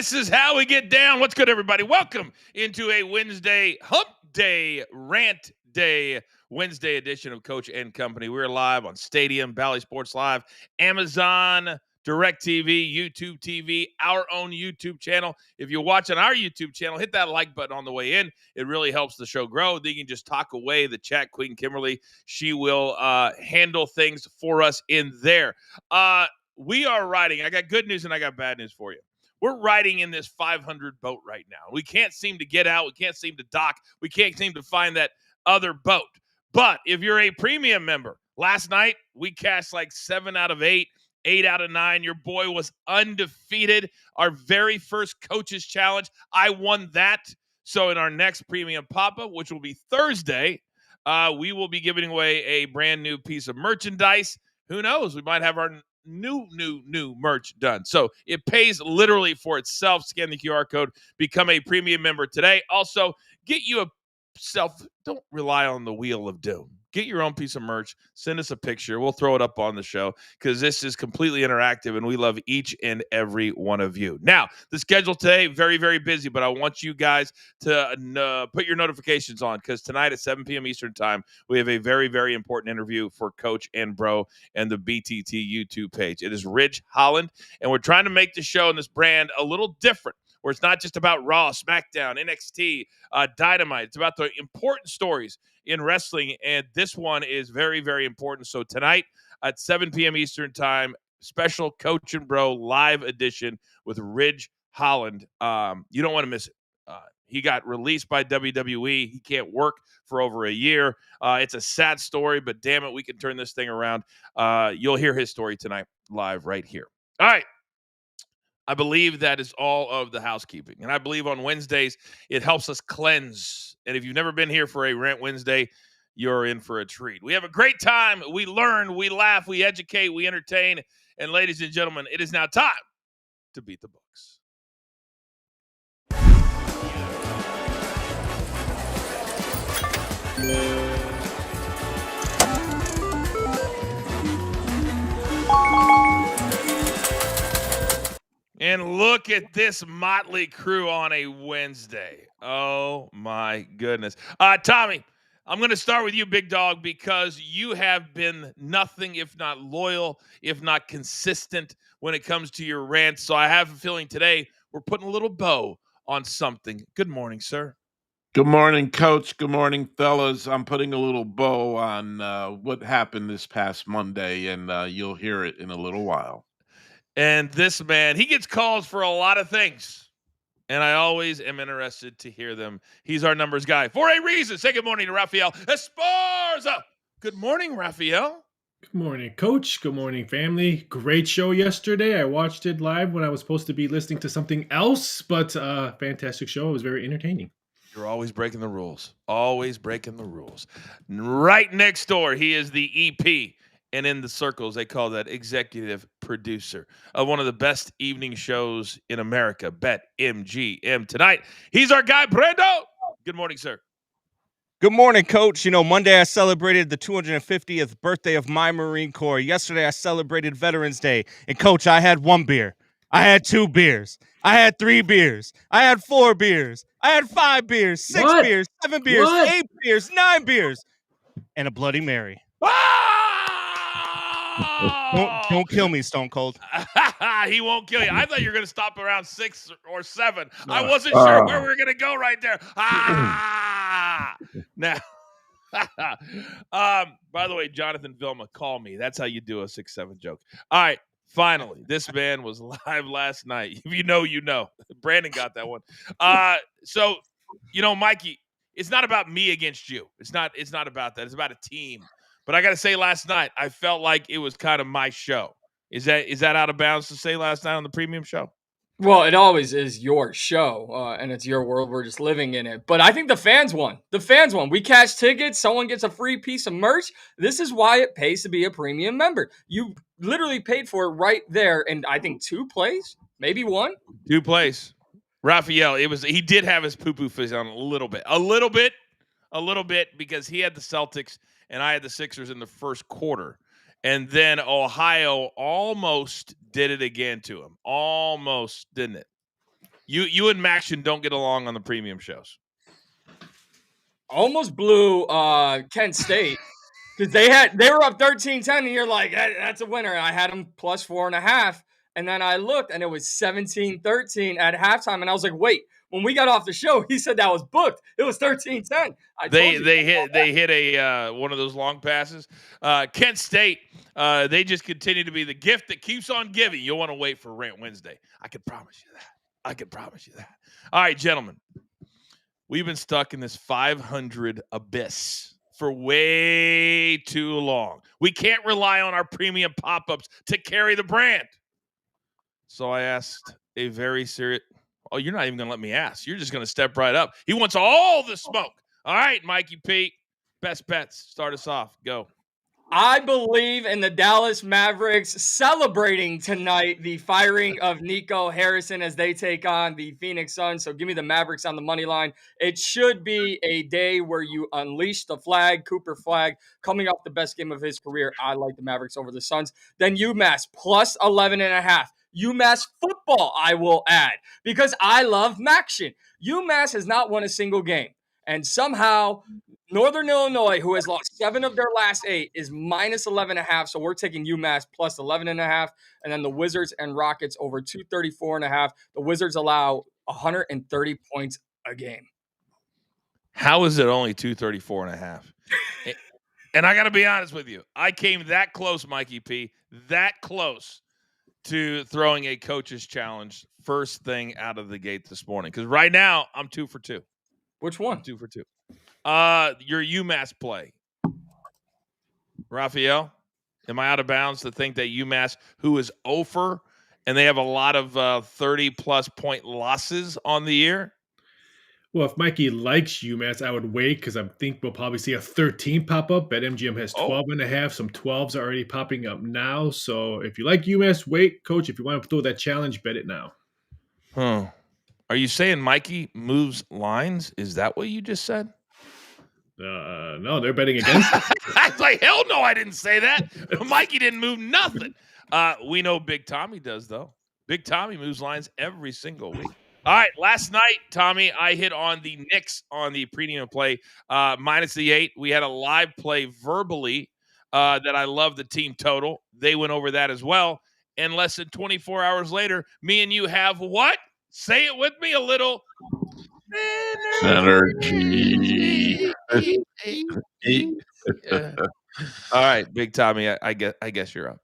This is how we get down. What's good, everybody? Welcome into a Wednesday hump day, rant day, Wednesday edition of Coach and Company. We're live on Stadium, Bally Sports Live, Amazon, DirecTV, YouTube TV, our own YouTube channel. If you're watching our YouTube channel, hit that like button on the way in. It really helps the show grow. Then you can just talk away the chat queen, Kimberly. She will handle things for us in there. We are riding. I got good news and I got bad news for you. We're riding in this 500 boat right now. We can't seem to get out. We can't seem to dock. We can't seem to find that other boat. But if you're a premium member, last night we cashed like 7 out of 8, 8 out of 9. Your boy was undefeated. Our very first coaches challenge, I won that. So in our next premium pop-up, which will be Thursday, we will be giving away a brand new piece of merchandise. Who knows? We might have our new merch done. So it pays literally for itself. Scan the QR code, become a premium member today. Also, get you don't rely on the wheel of doom. Get your own piece of merch. Send us a picture. We'll throw it up on the show because this is completely interactive and we love each and every one of you. Now, the schedule today, very, very busy, but I want you guys to put your notifications on because tonight at 7 p.m. Eastern time, we have a very, very important interview for Coach and Bro and the BTT YouTube page. It is Ridge Holland, and we're trying to make the show and this brand a little different, where it's not just about Raw, SmackDown, NXT, Dynamite. It's about the important stories in wrestling, and this one is very, very important. So tonight at 7 p.m. Eastern time, special Coach and Bro live edition with Ridge Holland. You don't want to miss it. He got released by WWE. He can't work for over a year. It's a sad story, but damn it, we can turn this thing around. You'll hear his story tonight live right here. All right. I believe that is all of the housekeeping. And I believe on Wednesdays, it helps us cleanse. And if you've never been here for a Rant Wednesday, you're in for a treat. We have a great time. We learn, we laugh, we educate, we entertain. And ladies and gentlemen, it is now time to beat the books. And look at this motley crew on a Wednesday. Oh, my goodness. Tommy, I'm going to start with you, big dog, because you have been nothing if not loyal, if not consistent when it comes to your rants. So I have a feeling today we're putting a little bow on something. Good morning, sir. Good morning, Coach. Good morning, fellas. I'm putting a little bow on what happened this past Monday, and you'll hear it in a little while. And this man, he gets calls for a lot of things, and I always am interested to hear them. He's our numbers guy for a reason. Say good morning to Rafael Esparza. Good morning, Rafael. Good morning, Coach. Good morning, family. Great show yesterday. I watched it live when I was supposed to be listening to something else, but fantastic show. It was very entertaining. You're always breaking the rules. Always breaking the rules. Right next door, he is the EP. And in the circles, they call that executive producer of one of the best evening shows in America, Bet MGM. Tonight, he's our guy, Brando. Good morning, sir. Good morning, Coach. You know, Monday I celebrated the 250th birthday of my Marine Corps. Yesterday I celebrated Veterans Day. And, Coach, I had 1 beer. I had 2 beers. I had 3 beers. I had 4 beers. I had 5 beers, 6 beers, 7 beers, 8 beers, 9 beers, and a Bloody Mary. Don't kill me, Stone Cold. He won't kill you. I thought you were going to stop around 6 or 7. I wasn't sure where we were going to go right there. Now, by the way, Jonathan Vilma, call me. That's how you do a 6-7 joke. All right. Finally, this man was live last night. If you know, you know. Brandon got that one. So, you know, Mikey, it's not about me against you. It's not about that. It's about a team. But I got to say, last night, I felt like it was kind of my show. Is that out of bounds to say last night on the premium show? Well, it always is your show, and it's your world. We're just living in it. But I think the fans won. We cash tickets. Someone gets a free piece of merch. This is why it pays to be a premium member. You literally paid for it right there. And I think 2 plays, maybe 1. 2 plays. Rafael, he did have his poo-poo fizz on a little bit, because he had the Celtics and I had the Sixers in the first quarter. And then Ohio almost did it again to him. Almost, didn't it? You and Maction don't get along on the premium shows. Almost blew Kent State because they were up 13-10, and you're like, that's a winner. I had them plus 4.5, and then I looked, and it was 17-13 at halftime, and I was like, wait. When we got off the show, he said that was booked. It was 13-10. They hit a one of those long passes. Kent State, they just continue to be the gift that keeps on giving. You'll want to wait for Rant Wednesday. I can promise you that. All right, gentlemen, we've been stuck in this 500 abyss for way too long. We can't rely on our premium pop-ups to carry the brand. So I asked a very serious. Oh, you're not even going to let me ask. You're just going to step right up. He wants all the smoke. All right, Mikey P. Best bets. Start us off. Go. I believe in the Dallas Mavericks celebrating tonight the firing of Nico Harrison as they take on the Phoenix Suns. So give me the Mavericks on the money line. It should be a day where you unleash the flag, Cooper Flag, coming off the best game of his career. I like the Mavericks over the Suns. Then UMass plus 11.5. UMass football, I will add, because I love Maction. UMass has not won a single game. And somehow Northern Illinois, who has lost 7 of their last 8, is minus 11.5. So we're taking UMass plus 11.5. And then the Wizards and Rockets over 234.5. The Wizards allow 130 points a game. How is it only 234.5? And I got to be honest with you. I came that close, Mikey P, that close to throwing a coach's challenge first thing out of the gate this morning. Because right now, I'm 2 for 2. Which one? I'm 2 for 2. Your UMass play. Raphael, am I out of bounds to think that UMass, who is over, and they have a lot of 30-plus point losses on the year? Well, if Mikey likes UMass, I would wait because I think we'll probably see a 13 pop up. BetMGM has 12.5. Some 12s are already popping up now. So if you like UMass, wait. Coach, if you want to throw that challenge, bet it now. Huh. Are you saying Mikey moves lines? Is that what you just said? No, they're betting against it. I was like, hell no, I didn't say that. Mikey didn't move nothing. We know Big Tommy does, though. Big Tommy moves lines every single week. All right, last night, Tommy, I hit on the Knicks on the premium play, minus the 8. We had a live play verbally that I love the team total. They went over that as well. And less than 24 hours later, me and you have what? Say it with me, a little energy. Yeah. All right, Big Tommy, I guess you're up.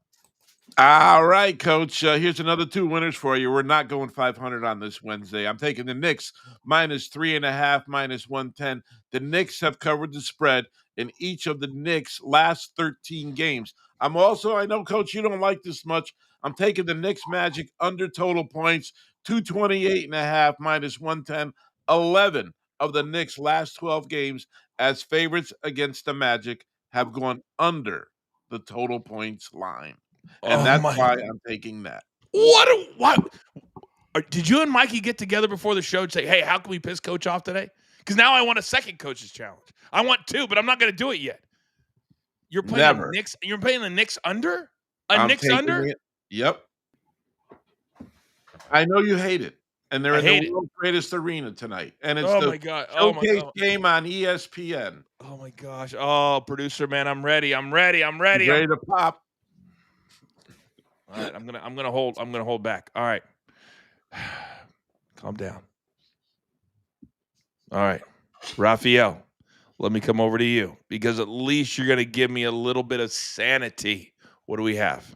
All right, Coach. Here's another 2 winners for you. We're not going 500 on this Wednesday. I'm taking the Knicks minus 3.5, minus 110. The Knicks have covered the spread in each of the Knicks' last 13 games. I know, Coach, you don't like this much. I'm taking the Knicks Magic under total points, 228.5, minus 110. 11 of the Knicks' last 12 games as favorites against the Magic have gone under the total points line. And that's why I'm taking that. What? Did you and Mikey get together before the show and say, hey, how can we piss Coach off today? Because now I want a second coach's challenge. I want 2, but I'm not going to do it yet. You're playing the Knicks. You're playing the Knicks under? Knicks under? Yep. I know you hate it. And they're in the world's greatest arena tonight. And it's showcase game on ESPN. Oh, my gosh. Oh, producer, man, I'm ready. Ready to pop. All right, I'm gonna hold back. All right. Calm down. All right. Raphael, let me come over to you because at least you're gonna give me a little bit of sanity. What do we have?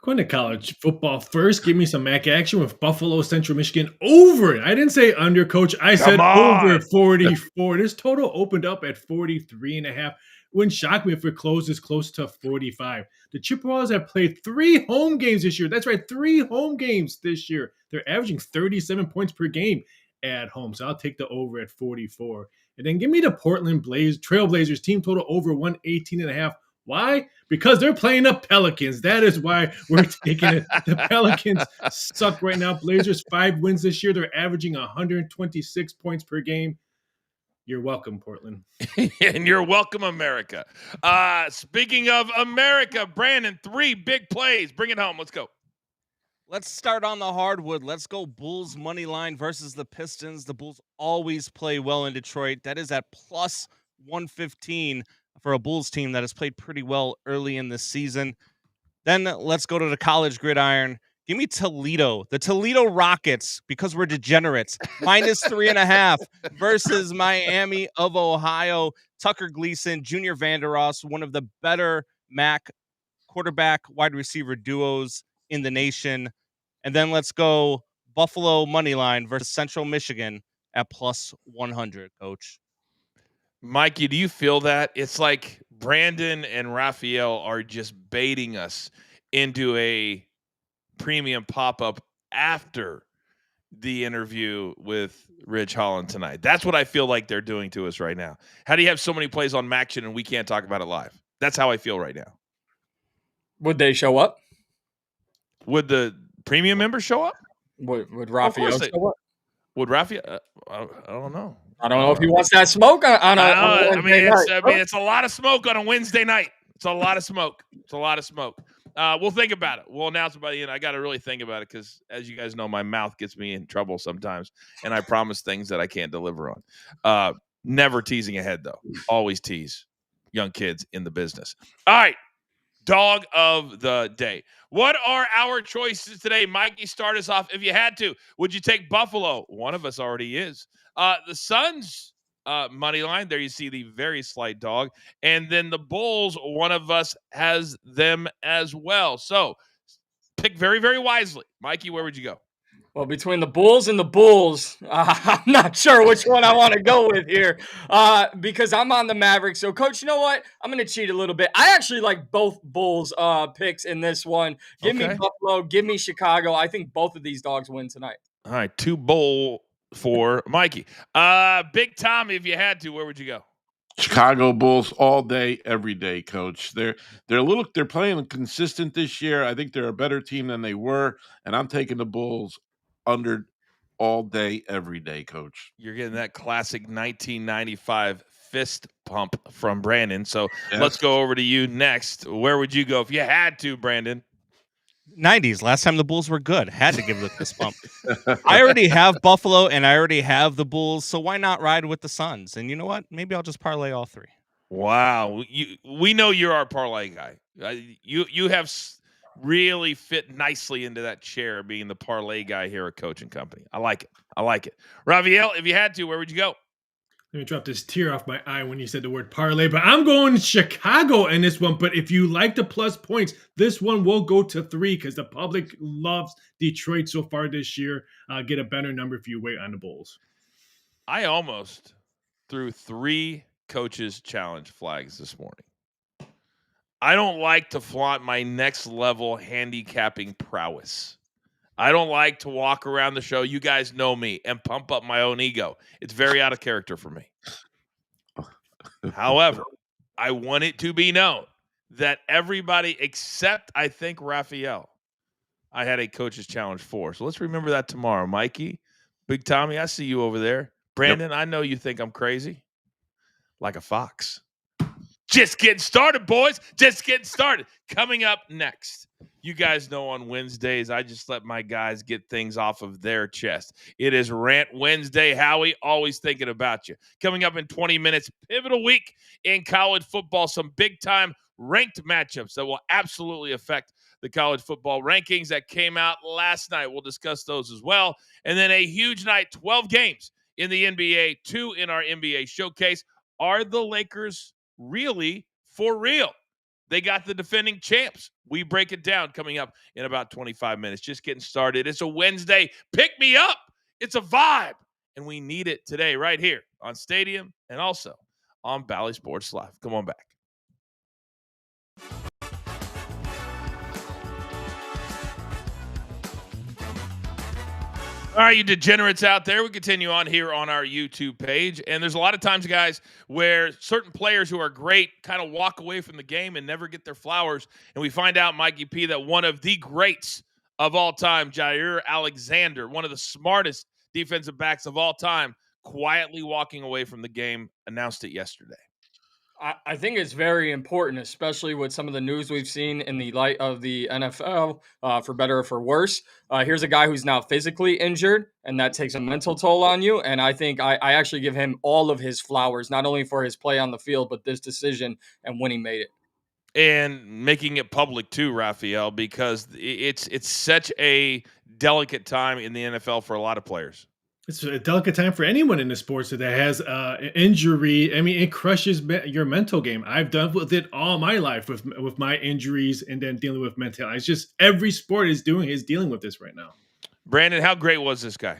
Going to college football first. Give me some MAC action with Buffalo, Central Michigan over. I didn't say under, Coach. I said over 44. This total opened up at 43.5. Wouldn't shock me if it closes close to 45. The Chippewas have played 3 home games this year. That's right, 3 home games this year. They're averaging 37 points per game at home. So I'll take the over at 44. And then give me the Portland Trailblazers team total over 118.5. Why? Because they're playing the Pelicans. That is why we're taking it. The Pelicans suck right now. Blazers 5 wins this year. They're averaging 126 points per game. You're welcome, Portland. And you're welcome, America. Speaking of America, Brandon, 3 big plays. Bring it home. Let's go. Let's start on the hardwood. Let's go Bulls money line versus the Pistons. The Bulls always play well in Detroit. That is at plus 115 for a Bulls team that has played pretty well early in this season. Then let's go to the college gridiron. Give me Toledo, the Toledo Rockets, because we're degenerates. Minus 3.5 versus Miami of Ohio. Tucker Gleason, Junior Vandeross, one of the better MAC quarterback wide receiver duos in the nation. And then let's go Buffalo money line versus Central Michigan at plus 100, Coach. Mikey, do you feel that? It's like Brandon and Raphael are just baiting us into a premium pop-up after the interview with Rich Holland tonight. That's what I feel like they're doing to us right now. How do you have so many plays on Maction and we can't talk about it live? That's how I feel right now. Would they show up? Would the premium members show up? Would Raphael show up? Would Raphael? I don't know. I don't know if he wants that smoke on it's a lot of smoke on a Wednesday night. It's a lot of smoke. We'll think about it. We'll announce it by the end. I got to really think about it because, as you guys know, my mouth gets me in trouble sometimes, and I promise things that I can't deliver on. Never teasing ahead, though. Always tease young kids in the business. All right. Dog of the day. What are our choices today? Mikey, start us off. If you had to, would you take Buffalo? One of us already is. The Suns money line. There you see the very slight dog. And then the Bulls, one of us has them as well. So pick very, very wisely. Mikey, where would you go? Well, between the Bulls and the Bulls, I'm not sure which one I want to go with here because I'm on the Mavericks. So, Coach, you know what? I'm going to cheat a little bit. I actually like both Bulls picks in this one. Give me Buffalo. Give me Chicago. I think both of these dogs win tonight. All right, 2 Bull for Mikey. Big Tom, if you had to, where would you go? Chicago Bulls all day, every day, Coach. They're playing consistent this year. I think they're a better team than they were, and I'm taking the Bulls under all day, every day, Coach. You're getting that classic 1995 fist pump from Brandon. So Let's go over to you next. Where would you go if you had to, Brandon? 90s. Last time the Bulls were good. Had to give the fist pump. I already have Buffalo and I already have the Bulls, so why not ride with the Suns? And you know what? Maybe I'll just parlay all three. Wow. We know you're our parlay guy. You have really fit nicely into that chair being the parlay guy here at Coach and Company. I like it. Raphael, if you had to, where would you go? Let me drop this tear off my eye when you said the word parlay, but I'm going Chicago in this one. But if you like the plus points, this one will go to 3 because the public loves Detroit so far this year. Get a better number if you wait on the Bulls. I almost threw 3 coaches challenge flags this morning. I don't like to flaunt my next level handicapping prowess. I don't like to walk around the show, you guys know me, and pump up my own ego. It's very out of character for me. However, I want it to be known that everybody except, I think, Raphael, I had a coach's challenge for. So let's remember that tomorrow. Mikey, Big Tommy, I see you over there. Brandon, yep. I know you think I'm crazy. Like a fox. Just getting started, boys. Just getting started. Coming up next. You guys know on Wednesdays, I just let my guys get things off of their chest. It is Rant Wednesday. Howie, always thinking about you. Coming up in 20 minutes, pivotal week in college football. Some big-time ranked matchups that will absolutely affect the college football rankings that came out last night. We'll discuss those as well. And then a huge night, 12 games in the NBA, 2 in our NBA showcase. Are the Lakers really for real? They got the defending champs. We break it down coming up in about 25 minutes. Just getting started. It's a Wednesday. Pick me up. It's a vibe. And we need it today right here on Stadium and also on Bally Sports Live. Come on back. All right, you degenerates out there. We continue on here on our YouTube page. And there's a lot of times, guys, where certain players who are great kind of walk away from the game and never get their flowers. And we find out, Mikey P, that one of the greats of all time, Jair Alexander, one of the smartest defensive backs of all time, quietly walking away from the game, announced it yesterday. I think it's very important, especially with some of the news we've seen in the light of the NFL, for better or for worse. Here's a guy who's now physically injured, and that takes a mental toll on you. And I think I actually give him all of his flowers, not only for his play on the field, but this decision and when he made it. And making it public too, Raphael, because it's such a delicate time in the NFL for a lot of players. It's a delicate time for anyone in the sports that has an injury. I mean, it crushes your mental game. I've done with it all my life with my injuries and then dealing with mental. It's just every sport is dealing with this right now. Brandon, how great was this guy?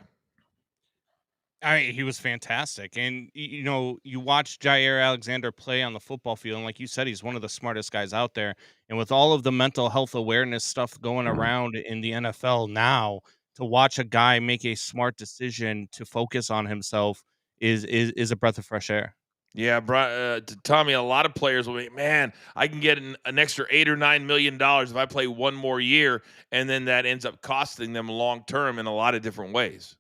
He was fantastic. And, you watch Jair Alexander play on the football field. And like you said, he's one of the smartest guys out there. And with all of the mental health awareness stuff going around in the NFL now, to watch a guy make a smart decision to focus on himself is a breath of fresh air. Yeah, Tommy, a lot of players will be, man, I can get an extra $8 or $9 million if I play one more year. And then that ends up costing them long term in a lot of different ways.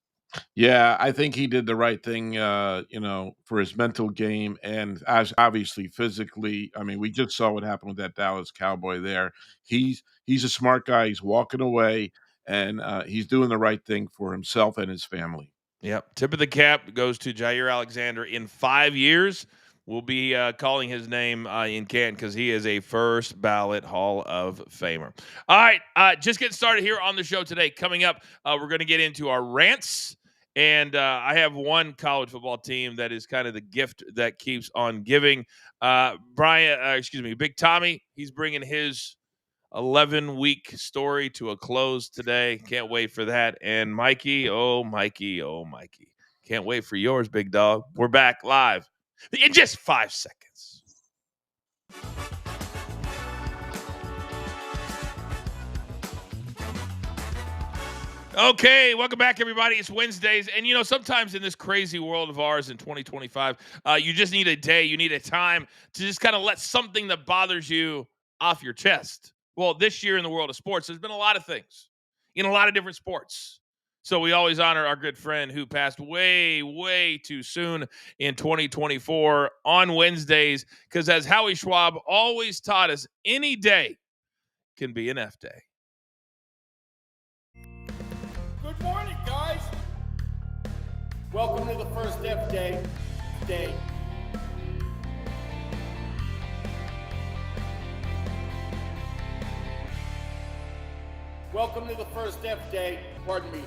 Yeah, I think he did the right thing, for his mental game and as obviously physically. I mean, we just saw what happened with that Dallas Cowboy there. He's a smart guy. He's walking away, and he's doing the right thing for himself and his family. Yep. Tip of the cap goes to Jair Alexander. In 5 years, we'll be calling his name in Canton because he is a first ballot Hall of Famer. All right. Just getting started here on the show today. Coming up, we're going to get into our rants. And I have one college football team that is kind of the gift that keeps on giving. Big Tommy, he's bringing his 11-week story to a close today. Can't wait for that. And Mikey, oh, Mikey. Can't wait for yours, big dog. We're back live in just 5 seconds. Okay, welcome back, everybody. It's Wednesdays. And, sometimes in this crazy world of ours in 2025, you just need a day, you need a time to just kind of let something that bothers you off your chest. Well, this year in the world of sports, there's been a lot of things in a lot of different sports. So we always honor our good friend who passed way, way too soon in 2024 on Wednesdays, because as Howie Schwab always taught us, any day can be an F day. Good morning, guys. Welcome to the first F day. Welcome to the first F day. Pardon me.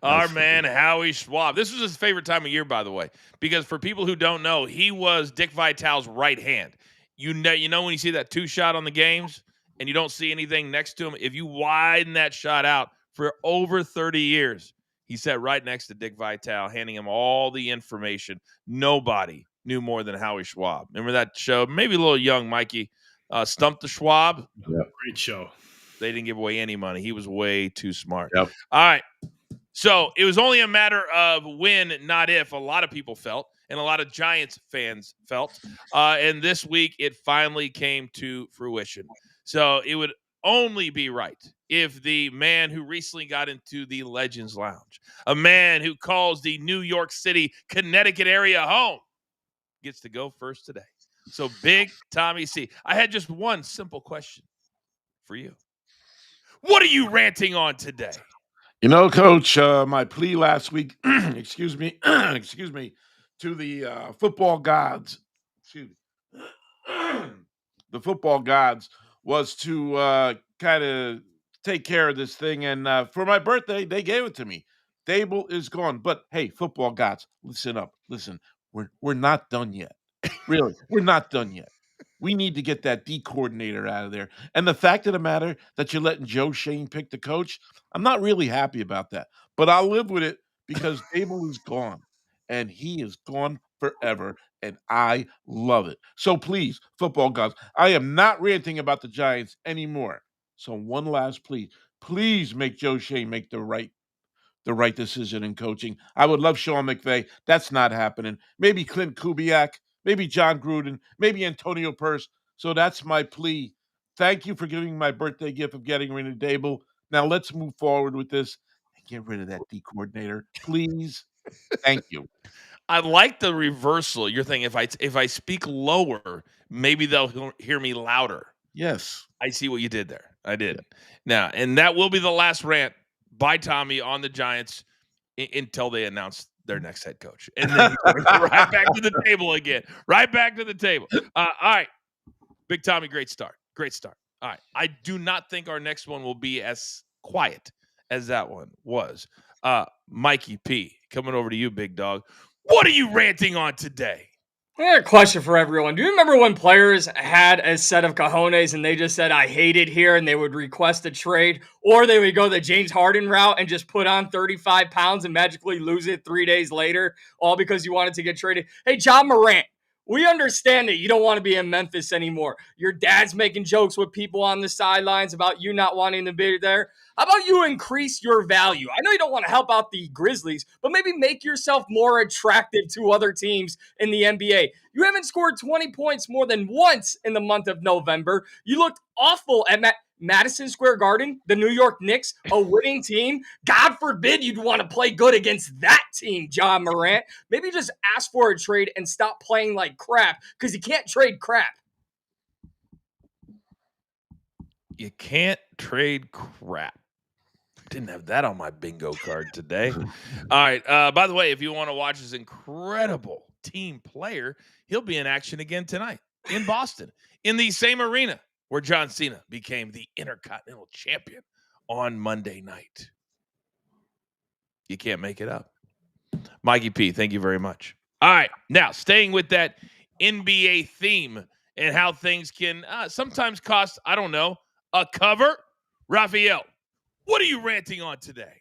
Our man Howie Schwab. This was his favorite time of year, by the way, because for people who don't know, he was Dick Vitale's right hand. You know when you see that 2 shot on the games and you don't see anything next to him, if you widen that shot out for over 30 years, he sat right next to Dick Vitale, handing him all the information. Nobody knew more than Howie Schwab. Remember that show? Maybe a little young, Mikey. Stump the Schwab. Yep. Great show. They didn't give away any money. He was way too smart. Yep. All right. So it was only a matter of when, not if, a lot of people felt, and a lot of Giants fans felt. And this week, it finally came to fruition. So it would only be right if the man who recently got into the Legends Lounge, a man who calls the New York City, Connecticut area home, gets to go first today. So Big Tommy C. I had just one simple question for you. What are you ranting on today? Coach, my plea last week, excuse me, to the football gods, the football gods, was to kind of take care of this thing. And for my birthday, they gave it to me. Dable is gone. But hey, football gods, listen up. Listen, we're not done yet. Really, we're not done yet. We need to get that D coordinator out of there. And the fact of the matter that you're letting Joe Shane pick the coach, I'm not really happy about that. But I'll live with it because Dable is gone. And he is gone forever. And I love it. So please, football gods, I am not ranting about the Giants anymore. So one last plea. Please make Joe Shane make the right decision in coaching. I would love Sean McVay. That's not happening. Maybe Clint Kubiak, maybe John Gruden, maybe Antonio Pierce. So that's my plea. Thank you for giving my birthday gift of getting rid of Dable. Now let's move forward with this and get rid of that D coordinator, please. Thank you. I like the reversal. You're thinking if I speak lower, maybe they'll hear me louder. Yes. I see what you did there. I did. Now, and that will be the last rant by Tommy on the Giants until they announce their next head coach. And then right back to the table again. Right back to the table. All right. Big Tommy, great start. Great start. All right. I do not think our next one will be as quiet as that one was. Mikey P, coming over to you, big dog. What are you ranting on today? I got a question for everyone. Do you remember when players had a set of cojones and they just said, I hate it here, and they would request a trade? Or they would go the James Harden route and just put on 35 pounds and magically lose it 3 days later, all because you wanted to get traded? Hey, John Morant, we understand that you don't want to be in Memphis anymore. Your dad's making jokes with people on the sidelines about you not wanting to be there. How about you increase your value? I know you don't want to help out the Grizzlies, but maybe make yourself more attractive to other teams in the NBA. You haven't scored 20 points more than once in the month of November. You looked awful at Madison Square Garden, the New York Knicks, a winning team. God forbid you'd want to play good against that team, John Morant. Maybe just ask for a trade and stop playing like crap, because you can't trade crap. You can't trade crap. Didn't have that on my bingo card today. All right. By the way, if you want to watch this incredible team player, he'll be in action again tonight in Boston, in the same arena where John Cena became the Intercontinental Champion on Monday night. You can't make it up. Mikey P, thank you very much. All right. Now, staying with that NBA theme and how things can sometimes cost, I don't know, a cover. Raphael, what are you ranting on today?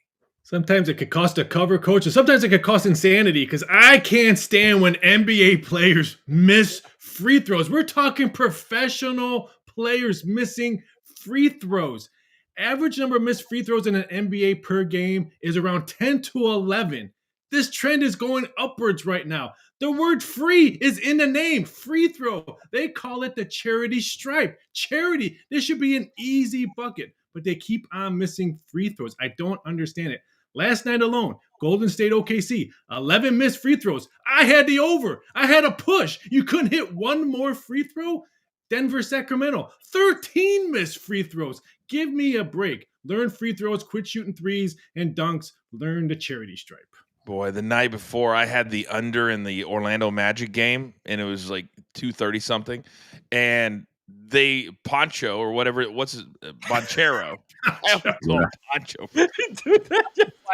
Sometimes it could cost a cover, coach, and sometimes it could cost insanity, because I can't stand when NBA players miss free throws. We're talking professional players missing free throws. Average number of missed free throws in an NBA per game is around 10 to 11. This trend is going upwards right now. The word free is in the name, free throw. They call it the charity stripe. Charity. This should be an easy bucket, but they keep on missing free throws. I don't understand it. Last night alone, Golden State OKC, 11 missed free throws. I had the over. I had a push. You couldn't hit one more free throw? Denver, Sacramento, 13 missed free throws. Give me a break. Learn free throws, quit shooting threes and dunks. Learn the charity stripe. Boy, the night before I had the under in the Orlando Magic game, and it was like 230 something, and they Poncho or whatever, what's his Bonchero. I always call him Poncho.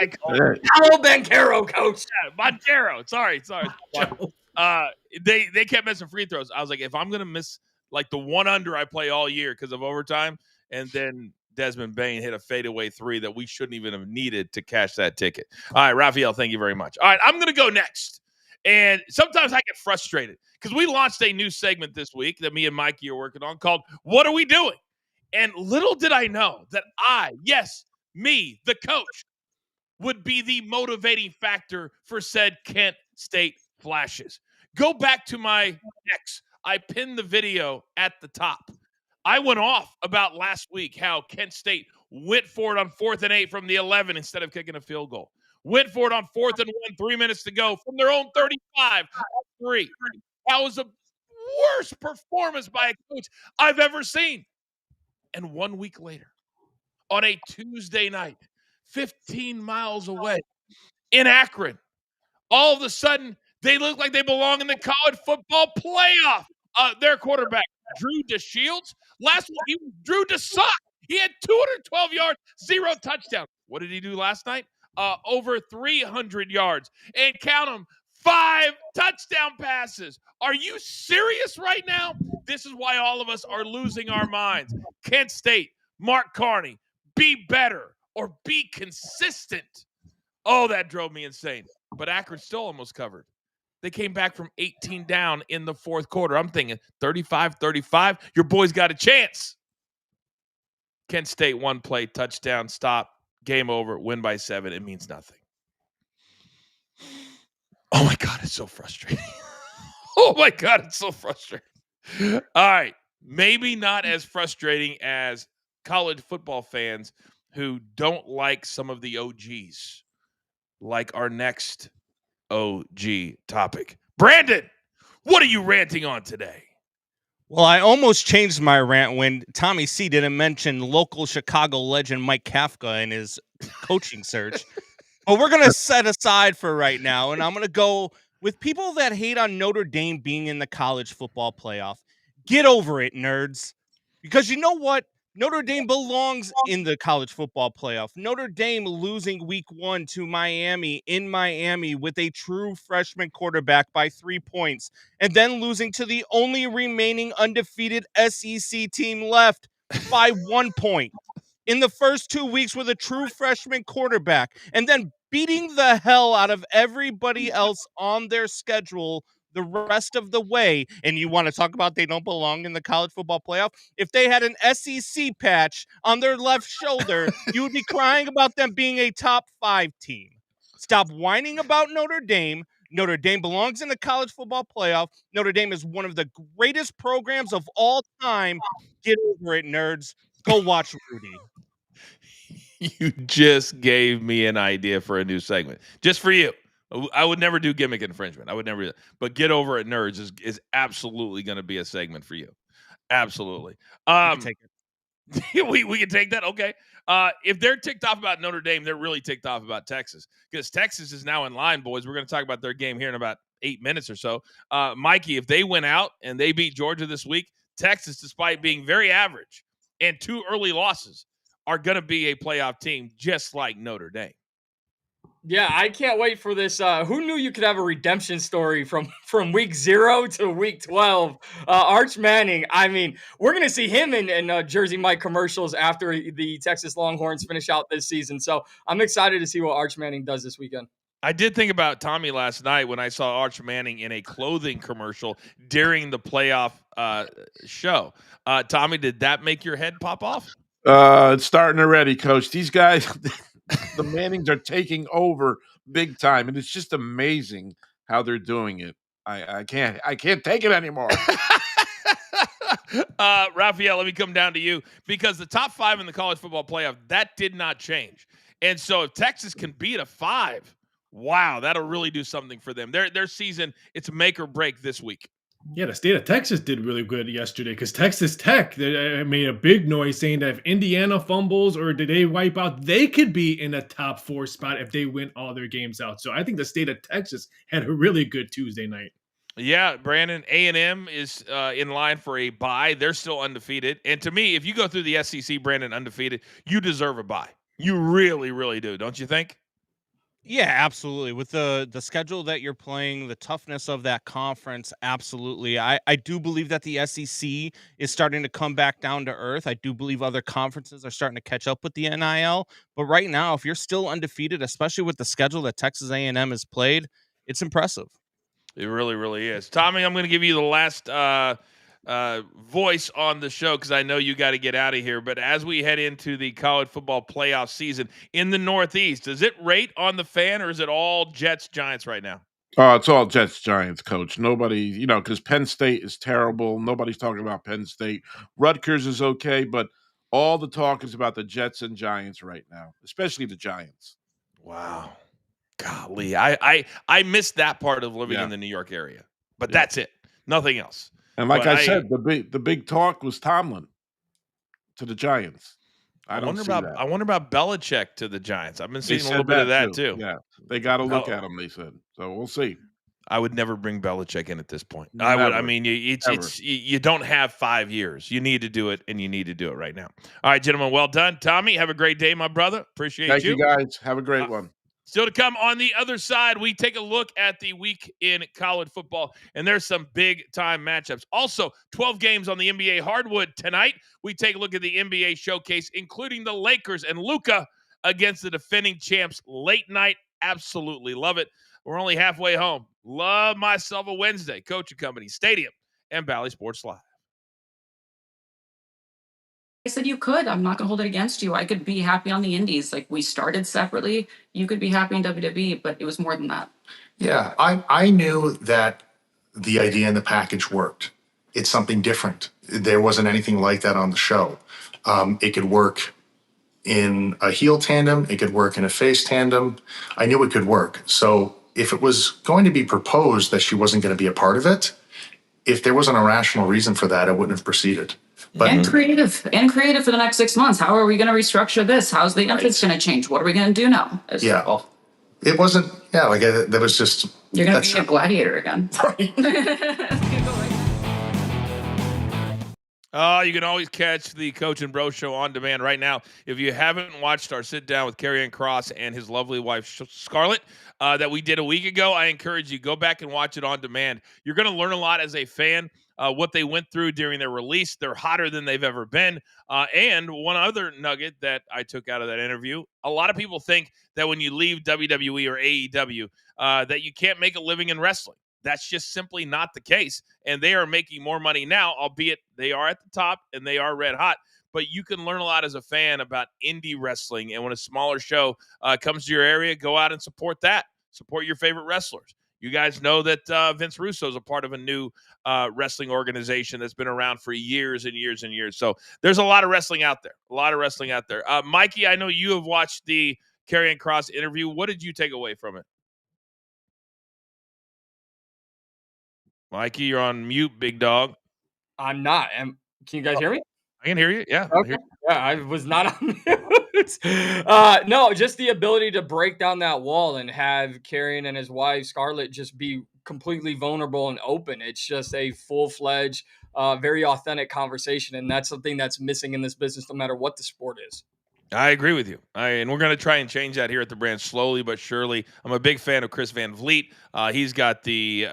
Like Paolo Banchero, coach. Yeah, Bonchero. Sorry. They kept missing free throws. I was like, if I'm gonna miss like the one under I play all year because of overtime, and then Desmond Bain hit a fadeaway three that we shouldn't even have needed to cash that ticket. All right, Raphael, thank you very much. All right, I'm going to go next. And sometimes I get frustrated because we launched a new segment this week that me and Mikey are working on called What Are We Doing? And little did I know that me, the coach, would be the motivating factor for said Kent State flashes. Go back to my X. I pinned the video at the top. I went off about last week how Kent State went for it on 4th and 8 from the 11 instead of kicking a field goal. Went for it on 4th and 1, 3 minutes to go from their own 35, 3. That was the worst performance by a coach I've ever seen. And 1 week later, on a Tuesday night, 15 miles away in Akron, all of a sudden, they look like they belong in the college football playoff. Their quarterback, Drew DeShields, last week he was Drew DeSuck. He had 212 yards, 0 touchdowns. What did he do last night? Over 300 yards. And count them, 5 touchdown passes. Are you serious right now? This is why all of us are losing our minds. Kent State, Mark Carney, be better or be consistent. Oh, that drove me insane. But Akron still almost covered. They came back from 18 down in the fourth quarter. I'm thinking 35-35. Your boys got a chance. Kent State, 1 play, touchdown, stop, game over, win by 7. It means nothing. Oh, my God, it's so frustrating. Oh, my God, it's so frustrating. All right. Maybe not as frustrating as college football fans who don't like some of the OGs, like our next OG topic. Brandon, what are you ranting on today? Well, I almost changed my rant when Tommy C didn't mention local Chicago legend Mike Kafka in his coaching search. But we're going to set aside for right now, and I'm going to go with people that hate on Notre Dame being in the college football playoff. Get over it, nerds. Because you know what? Notre Dame belongs in the college football playoff. Notre Dame losing week 1 to Miami in Miami with a true freshman quarterback by 3 points, and then losing to the only remaining undefeated SEC team left by 1 point in the first 2 weeks with a true freshman quarterback, and then beating the hell out of everybody else on their schedule the rest of the way. And you want to talk about they don't belong in the college football playoff? If they had an SEC patch on their left shoulder, you would be crying about them being a top 5 team. Stop whining about Notre Dame. Notre Dame belongs in the college football playoff. Notre Dame is one of the greatest programs of all time. Get over it, nerds. Go watch Rudy. You just gave me an idea for a new segment. Just for you. I would never do gimmick infringement. I would never do that. But get over it, nerds is absolutely going to be a segment for you. Absolutely. Take it. we can take that. Okay. If they're ticked off about Notre Dame, they're really ticked off about Texas because Texas is now in line, boys. We're going to talk about their game here in about 8 minutes or so. Mikey, if they went out and they beat Georgia this week, Texas, despite being very average and 2 early losses, are going to be a playoff team just like Notre Dame. Yeah, I can't wait for this. Who knew you could have a redemption story from week 0 to week 12? Arch Manning. I mean, we're going to see him in Jersey Mike commercials after the Texas Longhorns finish out this season. So I'm excited to see what Arch Manning does this weekend. I did think about Tommy last night when I saw Arch Manning in a clothing commercial during the playoff show. Tommy, did that make your head pop off? It's starting already, Coach. These guys, the Mannings are taking over big time, and it's just amazing how they're doing it. I can't take it anymore. Raphael, let me come down to you because the top 5 in the college football playoff, that did not change. And so if Texas can beat a 5, wow, that'll really do something for them. Their season, it's make or break this week. Yeah, the state of Texas did really good yesterday because Texas Tech they made a big noise saying that if Indiana fumbles or did they wipe out, they could be in a top 4 spot if they win all their games out. So I think the state of Texas had a really good Tuesday night. Yeah, Brandon, A&M is in line for a bye. They're still undefeated. And to me, if you go through the SEC, Brandon, undefeated, you deserve a bye. You really, really do, don't you think? Yeah, absolutely. With the schedule that you're playing, the toughness of that conference, absolutely. I do believe that the SEC is starting to come back down to earth. I do believe other conferences are starting to catch up with the NIL. But right now, if you're still undefeated, especially with the schedule that Texas A&M has played, it's impressive. It really, really is. Tommy, I'm going to give you the last voice on the show because I know you got to get out of here. But as we head into the college football playoff season in the Northeast, does it rate on the fan or is it all Jets, Giants right now? It's all Jets, Giants, Coach. Nobody, because Penn State is terrible. Nobody's talking about Penn State. Rutgers is okay, but all the talk is about the Jets and Giants right now, especially the Giants. Wow. Golly, I missed that part of living in the New York area, but that's it. Nothing else. And like I said, the big talk was Tomlin to the Giants. I wonder about Belichick to the Giants. I've been seeing a little bit of that too. Yeah, they got to look at him. They said so. We'll see. I would never bring Belichick in at this point. Never. I would. I mean, you don't have 5 years. You need to do it, and you need to do it right now. All right, gentlemen, well done. Tommy, have a great day, my brother. Appreciate you. Thank you, guys. Have a great one. Still to come on the other side, we take a look at the week in college football, and there's some big-time matchups. Also, 12 games on the NBA hardwood tonight. We take a look at the NBA showcase, including the Lakers and Luka against the defending champs late night. Absolutely love it. We're only halfway home. Love myself a Wednesday. Coach and Company, Stadium, and Bally Sports Live. I said you could. I'm not going to hold it against you. I could be happy on the indies. Like, we started separately. You could be happy in WWE, but it was more than that. Yeah, I knew that the idea and the package worked. It's something different. There wasn't anything like that on the show. It could work in a heel tandem. It could work in a face tandem. I knew it could work. So if it was going to be proposed that she wasn't going to be a part of it, if there wasn't a rational reason for that, I wouldn't have proceeded. But and creative for the next 6 months. How are we going to restructure this? How's the entrance going to change? What are we going to do now? It wasn't. Yeah, like that was just. You're going to be a gladiator again. You can always catch the Coach and Bro Show on demand right now. If you haven't watched our sit down with Karrion Kross and his lovely wife Scarlett that we did a week ago, I encourage you, go back and watch it on demand. You're going to learn a lot as a fan. What they went through during their release. They're hotter than they've ever been. And one other nugget that I took out of that interview, a lot of people think that when you leave WWE or AEW, that you can't make a living in wrestling. That's just simply not the case. And they are making more money now, albeit they are at the top and they are red hot. But you can learn a lot as a fan about indie wrestling. And when a smaller show comes to your area, go out and support that. Support your favorite wrestlers. You guys know that Vince Russo is a part of a new wrestling organization that's been around for years and years and years. So there's a lot of wrestling out there. Mikey, I know you have watched the Karrion Kross interview. What did you take away from it? Mikey, you're on mute, big dog. I'm not. Can you guys hear me? I can hear you. Yeah. Okay. Yeah, I was not on mute. No, just the ability to break down that wall and have Karrion and his wife Scarlett just be completely vulnerable and open. It's just a full-fledged, very authentic conversation, and that's something that's missing in this business, no matter what the sport is. I agree with you. And we're going to try and change that here at the brand slowly but surely. I'm a big fan of Chris Van Vliet. He's got the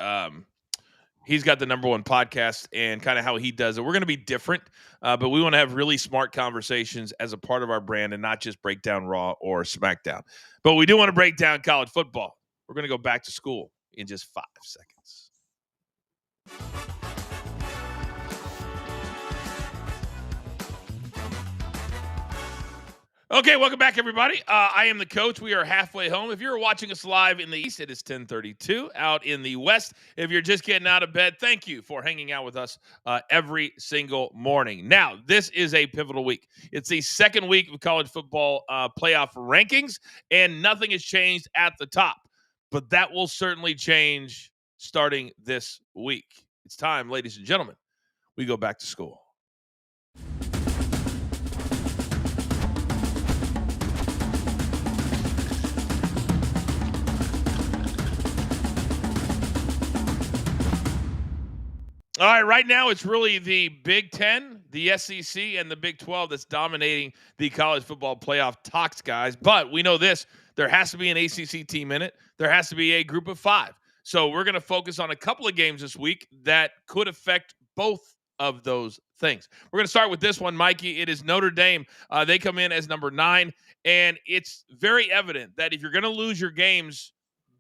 number one podcast and kind of how he does it. We're going to be different, but we want to have really smart conversations as a part of our brand and not just break down Raw or SmackDown. But we do want to break down college football. We're going to go back to school in just 5 seconds. Okay, welcome back, everybody. I am the coach. We are halfway home. If you're watching us live in the East, it is 10:32. Out in the West, if you're just getting out of bed, thank you for hanging out with us every single morning. Now, this is a pivotal week. It's the second week of college football playoff rankings, and nothing has changed at the top. But that will certainly change starting this week. It's time, ladies and gentlemen, we go back to school. All right, right now it's really the Big Ten, the SEC, and the Big 12 that's dominating the college football playoff talks, guys. But we know this, there has to be an ACC team in it. There has to be a group of 5. So we're going to focus on a couple of games this week that could affect both of those things. We're going to start with this one, Mikey. It is Notre Dame. They come in as number 9, and it's very evident that if you're going to lose your games,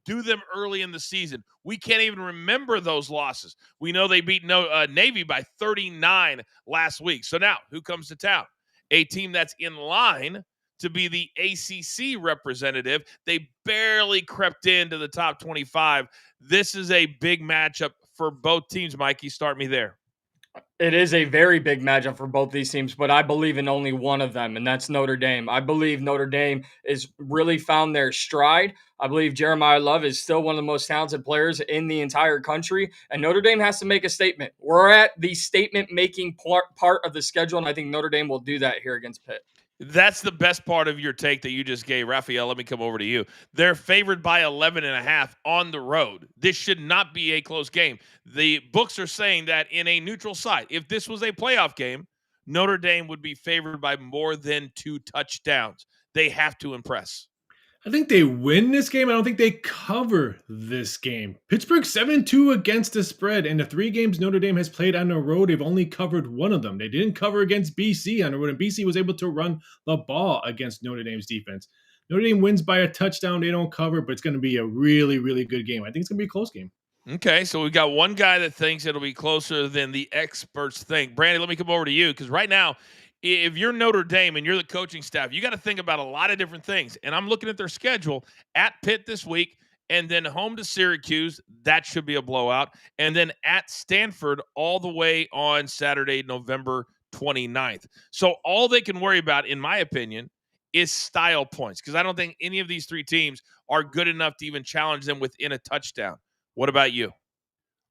do them early in the season. We can't even remember those losses. We know they beat Navy by 39 last week. So now, who comes to town? A team that's in line to be the ACC representative. They barely crept into the top 25. This is a big matchup for both teams, Mikey. Start me there. It is a very big matchup for both these teams, but I believe in only one of them, and that's Notre Dame. I believe Notre Dame is really found their stride. I believe Jeremiah Love is still one of the most talented players in the entire country, and Notre Dame has to make a statement. We're at the statement-making part of the schedule, and I think Notre Dame will do that here against Pitt. That's the best part of your take that you just gave. Raphael, let me come over to you. They're favored by 11.5 on the road. This should not be a close game. The books are saying that in a neutral site, if this was a playoff game, Notre Dame would be favored by more than 2 touchdowns. They have to impress. I think they win this game. I don't think they cover this game. Pittsburgh 7-2 against the spread. In the 3 games Notre Dame has played on the road, they've only covered one of them. They didn't cover against BC on the road, and BC was able to run the ball against Notre Dame's defense. Notre Dame wins by a touchdown. They don't cover, but it's going to be a really, really good game. I think it's going to be a close game. Okay, so we've got one guy that thinks it'll be closer than the experts think. Brandon, let me come over to you, because right now, if you're Notre Dame and you're the coaching staff, you got to think about a lot of different things. And I'm looking at their schedule at Pitt this week, and then home to Syracuse. That should be a blowout. And then at Stanford all the way on Saturday, November 29th. So all they can worry about, in my opinion, is style points, because I don't think any of these three teams are good enough to even challenge them within a touchdown. What about you?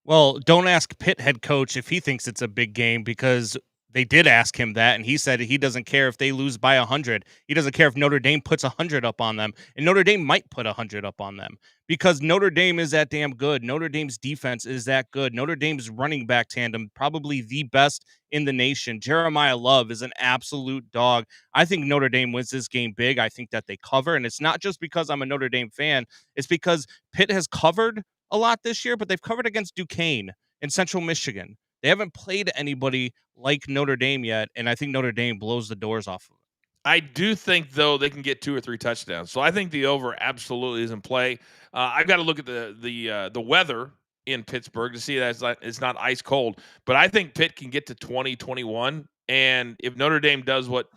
Well, don't ask Pitt head coach if he thinks it's a big game, because they did ask him that, and he said he doesn't care if they lose by 100. He doesn't care if Notre Dame puts 100 up on them, and Notre Dame might put 100 up on them because Notre Dame is that damn good. Notre Dame's defense is that good. Notre Dame's running back tandem, probably the best in the nation. Jeremiah Love is an absolute dog. I think Notre Dame wins this game big. I think that they cover, and it's not just because I'm a Notre Dame fan. It's because Pitt has covered a lot this year, but they've covered against Duquesne in Central Michigan. They haven't played anybody like Notre Dame yet, and I think Notre Dame blows the doors off of it. I do think, though, they can get 2 or 3 touchdowns. So I think the over absolutely is in play. I've got to look at the weather in Pittsburgh to see that it's not ice cold. But I think Pitt can get to 20, 21. And if Notre Dame does what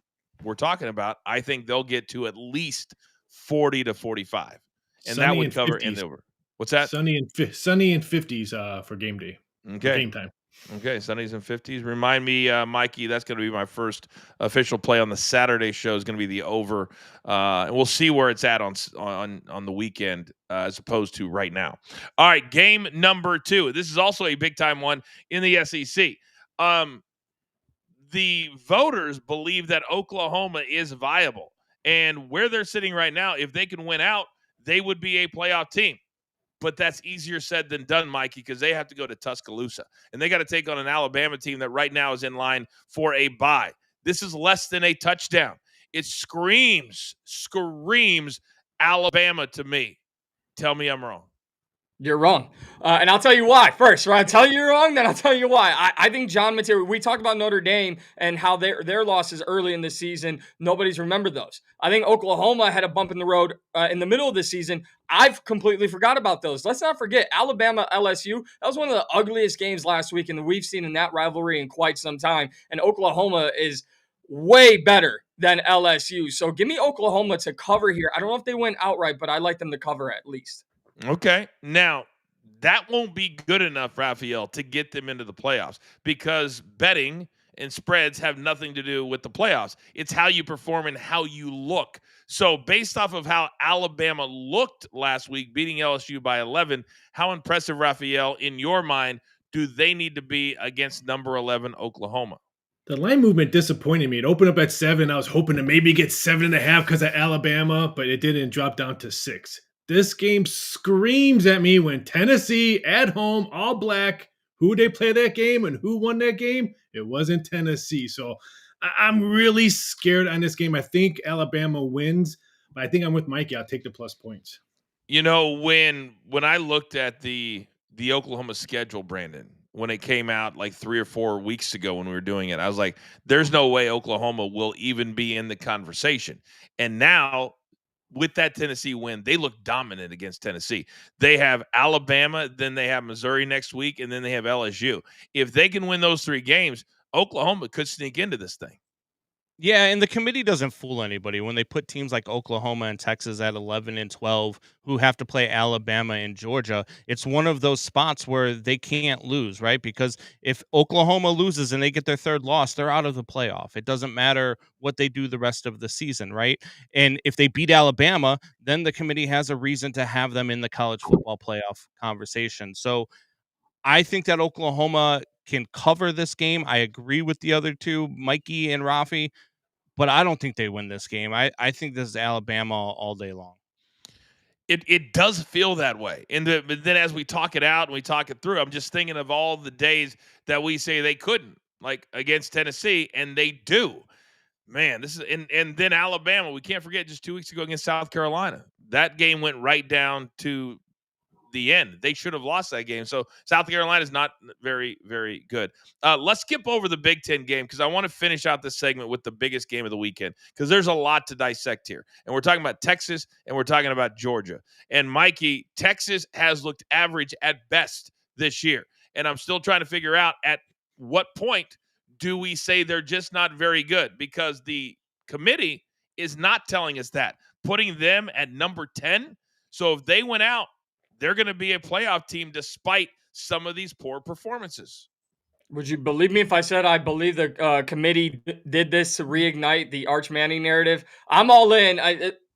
we're talking about, I think they'll get to at least 40 to 45. And that would cover in the over. What's that? Sunny and 50s for game day. Okay. Game time. Okay, Sundays and 50s. Remind me, Mikey, that's going to be my first official play on the Saturday show is going to be the over. And we'll see where it's at on the weekend as opposed to right now. All right, game number 2. This is also a big-time one in the SEC. The voters believe that Oklahoma is viable. And where they're sitting right now, if they can win out, they would be a playoff team. But that's easier said than done, Mikey, because they have to go to Tuscaloosa. And they got to take on an Alabama team that right now is in line for a bye. This is less than a touchdown. It screams Alabama to me. Tell me I'm wrong. You're wrong. And I'll tell you why first. Right? I'll tell you you're wrong, then I'll tell you why. I think John Material, we talked about Notre Dame and how their losses early in the season, nobody's remembered those. I think Oklahoma had a bump in the road in the middle of the season. I've completely forgot about those. Let's not forget Alabama, LSU. That was one of the ugliest games last week, and we've seen in that rivalry in quite some time. And Oklahoma is way better than LSU. So give me Oklahoma to cover here. I don't know if they win outright, but I like them to cover at least. Okay. Now, that won't be good enough, Raphael, to get them into the playoffs because betting and spreads have nothing to do with the playoffs. It's how you perform and how you look. So based off of how Alabama looked last week, beating LSU by 11, how impressive, Raphael, in your mind, do they need to be against number 11 Oklahoma? The line movement disappointed me. It opened up at 7. I was hoping to maybe get 7.5 because of Alabama, but it didn't drop down to 6. This game screams at me when Tennessee at home, all black. Who they play that game and who won that game? It wasn't Tennessee. So I'm really scared on this game. I think Alabama wins, but I think I'm with Mikey. I'll take the plus points. You know, when I looked at the Oklahoma schedule, Brandon, when it came out like 3 or 4 weeks ago when we were doing it, I was like, there's no way Oklahoma will even be in the conversation. And now, with that Tennessee win, they look dominant against Tennessee. They have Alabama, then they have Missouri next week, and then they have LSU. If they can win those 3 games, Oklahoma could sneak into this thing. Yeah, and the committee doesn't fool anybody when they put teams like Oklahoma and Texas at 11 and 12 who have to play Alabama and Georgia. It's one of those spots where they can't lose, right? Because if Oklahoma loses and they get their 3rd loss, they're out of the playoff. It doesn't matter what they do the rest of the season, right? And if they beat Alabama, then the committee has a reason to have them in the college football playoff conversation. So I think that Oklahoma can cover this game. I agree with the other two, Mikey and Rafi, but I don't think they win this game. I think this is Alabama all day long. It does feel that way. But then as we talk it out and we talk it through, I'm just thinking of all the days that we say they couldn't, like against Tennessee, and they do. Man, this is and then Alabama, we can't forget just 2 weeks ago against South Carolina. That game went right down to the end. They should have lost that game. So South Carolina is not very, very good. Let's skip over the Big Ten game because I want to finish out this segment with the biggest game of the weekend because there's a lot to dissect here. And we're talking about Texas and we're talking about Georgia. And Mikey, Texas has looked average at best this year. And I'm still trying to figure out at what point do we say they're just not very good because the committee is not telling us that, putting them at number 10. So if they went out, they're going to be a playoff team despite some of these poor performances. Would you believe me if I said I believe the committee did this to reignite the Arch Manning narrative? I'm all in.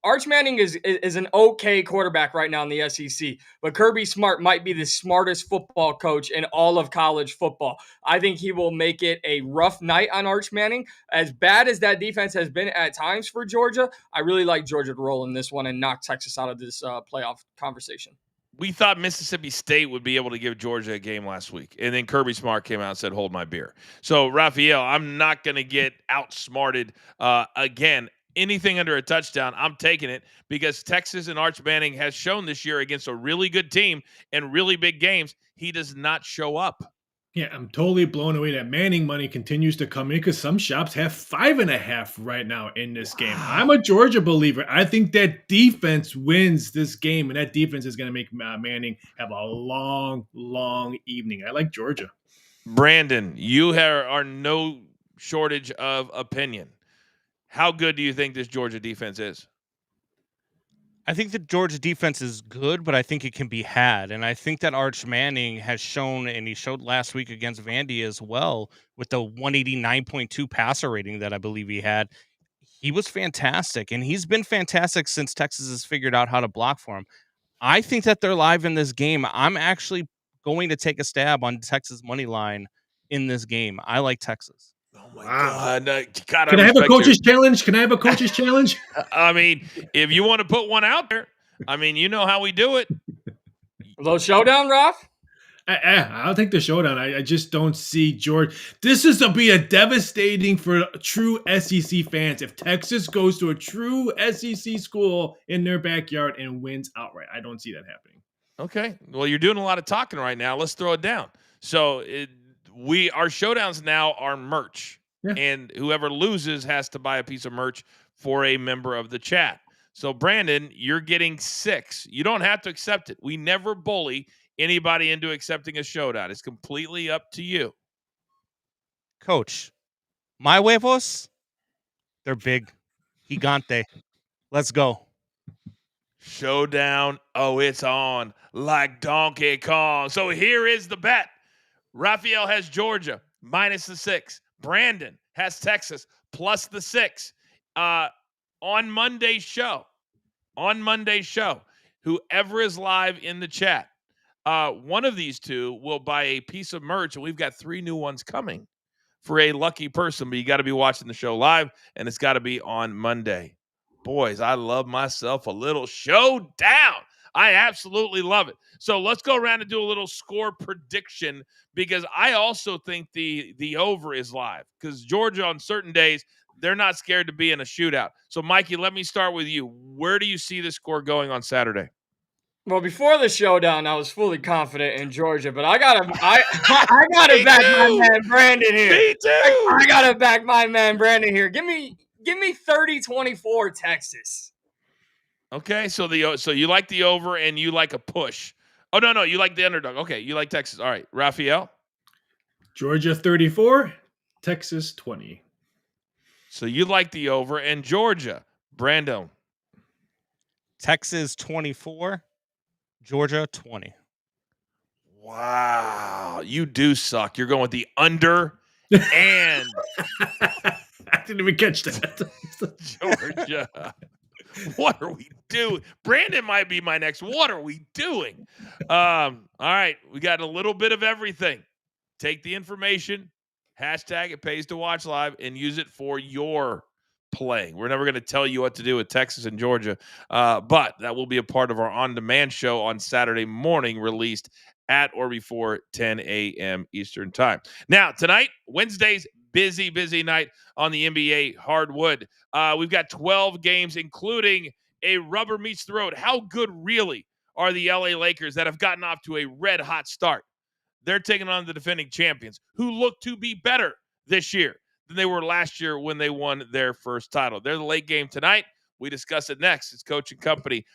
Arch Manning is an okay quarterback right now in the SEC, but Kirby Smart might be the smartest football coach in all of college football. I think he will make it a rough night on Arch Manning. As bad as that defense has been at times for Georgia, I really like Georgia to roll in this one and knock Texas out of this playoff conversation. We thought Mississippi State would be able to give Georgia a game last week. And then Kirby Smart came out and said, hold my beer. So, Raphael, I'm not going to get outsmarted again. Anything under a touchdown, I'm taking it because Texas and Arch Manning has shown this year against a really good team and really big games, he does not show up. Yeah, I'm totally blown away that Manning money continues to come in because some shops have 5.5 right now in this game. I'm a Georgia believer. I think that defense wins this game, and that defense is going to make Manning have a long, long evening. I like Georgia. Brandon, you are no shortage of opinion. How good do you think this Georgia defense is? I think the Georgia defense is good, but I think it can be had. And I think that Arch Manning has shown, and he showed last week against Vandy as well, with the 189.2 passer rating that I believe he had. He was fantastic, and he's been fantastic since Texas has figured out how to block for him. I think that they're live in this game. I'm actually going to take a stab on Texas money line in this game. I like Texas. Oh my God! God, Can I have a coach's challenge? Can I have a coach's challenge? I mean, if you want to put one out there, I mean, you know how we do it. A little showdown, Ralph? I'll take the showdown. I just don't see George. This is to be a devastating for true SEC fans if Texas goes to a true SEC school in their backyard and wins outright. I don't see that happening. Okay. Well, you're doing a lot of talking right now. Let's throw it down. So our showdowns now are merch, and whoever loses has to buy a piece of merch for a member of the chat. So, Brandon, you're getting 6. You don't have to accept it. We never bully anybody into accepting a showdown. It's completely up to you. Coach, my huevos, they're big. Gigante. Let's go. Showdown. Oh, it's on like Donkey Kong. So here is the bet. Raphael has Georgia minus the 6. Brandon has Texas plus the 6. On Monday's show, whoever is live in the chat, one of these two will buy a piece of merch, and we've got 3 new ones coming for a lucky person, but you got to be watching the show live, and it's got to be on Monday. Boys, I love myself a little showdown. I absolutely love it. So let's go around and do a little score prediction because I also think the over is live because Georgia on certain days, they're not scared to be in a shootout. So, Mikey, let me start with you. Where do you see the score going on Saturday? Well, before the showdown, I was fully confident in Georgia, but I gotta back my man Brandon here. Me too. I gotta back my man Brandon here. Give me 30-24 Texas. Okay, so you like the over and you like a push. Oh no, you like the underdog. Okay, you like Texas. All right, Raphael. Georgia 34, Texas 20. So you like the over and Georgia. Brando. Texas 24, Georgia 20. Wow, you do suck. You're going with the under and I didn't even catch that. Georgia. What are we doing? Brandon might be my next. What are we doing? All right, we got a little bit of everything. Take the information, hashtag it pays to watch live, and use it for your play. We're never going to tell you what to do with Texas and Georgia, but that will be a part of our on-demand show on Saturday morning, released at or before 10 a.m. Eastern time. Now, tonight, Wednesday's busy night on the NBA hardwood. We've got 12 games, including a rubber meets the road. How good really are the LA Lakers that have gotten off to a red-hot start? They're taking on the defending champions, who look to be better this year than they were last year when they won their first title. They're the late game tonight. We discuss it next. It's Coach and Company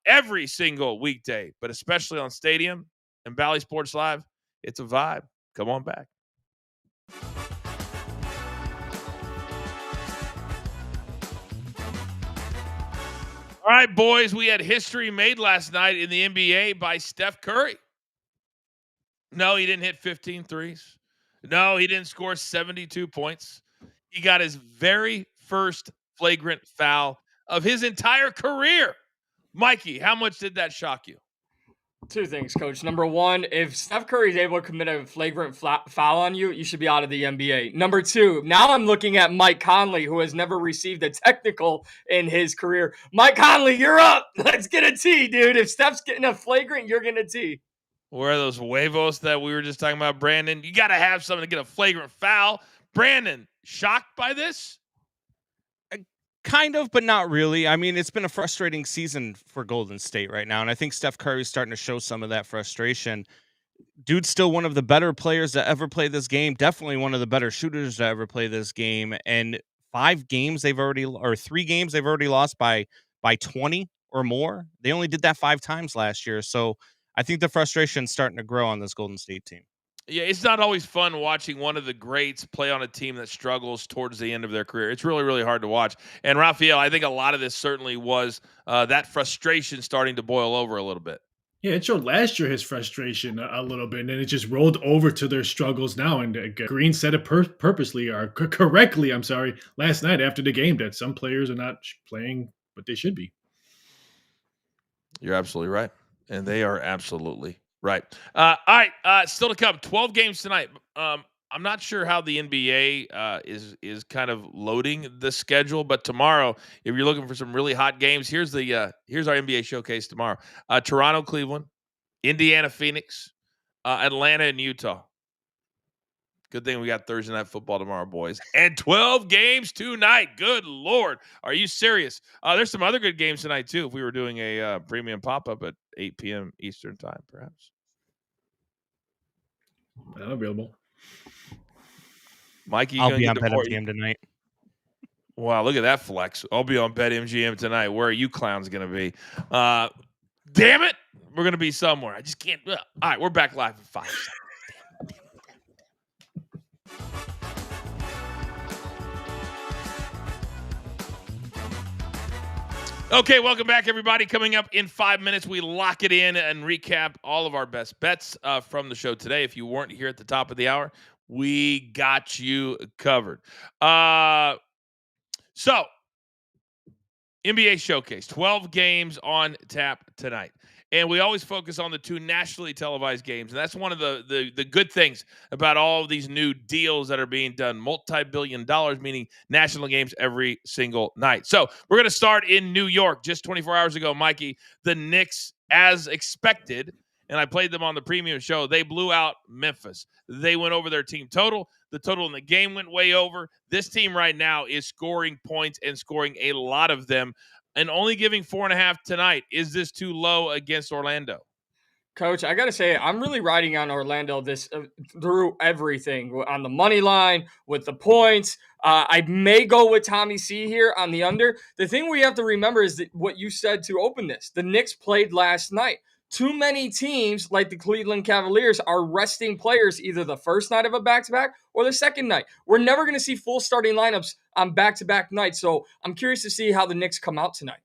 every single weekday, but especially on Stadium and Bally Sports Live. It's a vibe. Come on back. All right, boys, we had history made last night in the NBA by Steph Curry. No, he didn't hit 15 threes. No, he didn't score 72 points. He got his very first flagrant foul of his entire career. Mikey, how much did that shock you? Two things, Coach. Number one, if Steph Curry is able to commit a flagrant foul on you, you should be out of the NBA. Number two, now I'm looking at Mike Conley, who has never received a technical in his career. Mike Conley, you're up. Let's get a T, dude. If Steph's getting a flagrant, you're getting a T. Where are those huevos that we were just talking about, Brandon? You got to have something to get a flagrant foul. Brandon, shocked by this? Kind of, but not really. I mean, it's been a frustrating season for Golden State right now, and I think Steph Curry's starting to show some of that frustration. Dude's still one of the better players to ever play this game, definitely one of the better shooters to ever play this game, and 3 games they've already lost by 20 or more. They only did that 5 times last year, so I think the frustration's starting to grow on this Golden State team. Yeah, it's not always fun watching one of the greats play on a team that struggles towards the end of their career. It's really, really hard to watch. And Raphael, I think a lot of this certainly was that frustration starting to boil over a little bit. Yeah, it showed last year his frustration a little bit, and then it just rolled over to their struggles now. And Green said it purposely or correctly, I'm sorry, last night after the game that some players are not playing what they should be. You're absolutely right. And they are absolutely right. All right. Still to come, 12 games tonight. I'm not sure how the NBA is kind of loading the schedule, but tomorrow, if you're looking for some really hot games, here's our NBA showcase tomorrow: Toronto, Cleveland, Indiana, Phoenix, Atlanta, and Utah. Good thing we got Thursday Night Football tomorrow, boys, and 12 games tonight. Good Lord, are you serious? There's some other good games tonight too. If we were doing a premium pop up at 8 p.m. Eastern time, perhaps. Not available. Mikey, I'll be on BetMGM tonight. Wow, look at that flex. I'll be on BetMGM tonight. Where are you clowns going to be? Damn it. We're going to be somewhere. I just can't. All right, we're back live in 5 seconds. Okay, welcome back, everybody. Coming up in 5 minutes, we lock it in and recap all of our best bets from the show today. If you weren't here at the top of the hour, we got you covered. So, NBA Showcase, 12 games on tap tonight. And we always focus on the 2 nationally televised games. And that's one of the good things about all of these new deals that are being done. Multi-billion dollars, meaning national games every single night. So we're going to start in New York. Just 24 hours ago, Mikey, the Knicks, as expected, and I played them on the premium show, they blew out Memphis. They went over their team total. The total in the game went way over. This team right now is scoring points and scoring a lot of them, and only giving 4.5 tonight. Is this too low against Orlando? Coach, I got to say, I'm really riding on Orlando this through everything, on the money line, with the points. I may go with Tommy C here on the under. The thing we have to remember is that what you said to open this. The Knicks played last night. Too many teams, like the Cleveland Cavaliers, are resting players either the first night of a back-to-back or the second night. We're never going to see full starting lineups on back-to-back nights, so I'm curious to see how the Knicks come out tonight.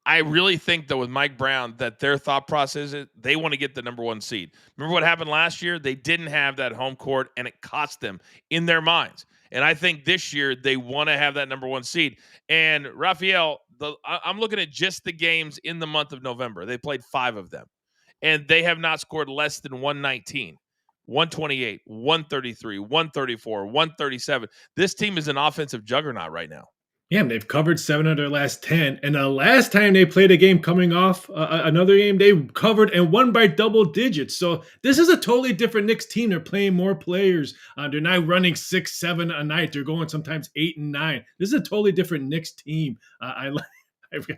I really think, though, with Mike Brown, that their thought process is they want to get the number 1 seed. Remember what happened last year? They didn't have that home court, and it cost them in their minds. And I think this year they want to have that number 1 seed. And Raphael, I'm looking at just the games in the month of November. They played 5 of them, and they have not scored less than 119. 128, 133, 134, 137. This team is an offensive juggernaut right now. Yeah, they've covered 7 of their last 10. And the last time they played a game coming off another game, they covered and won by double digits. So this is a totally different Knicks team. They're playing more players. They're not running 6, 7 a night. They're going sometimes 8 and 9. This is a totally different Knicks team. I've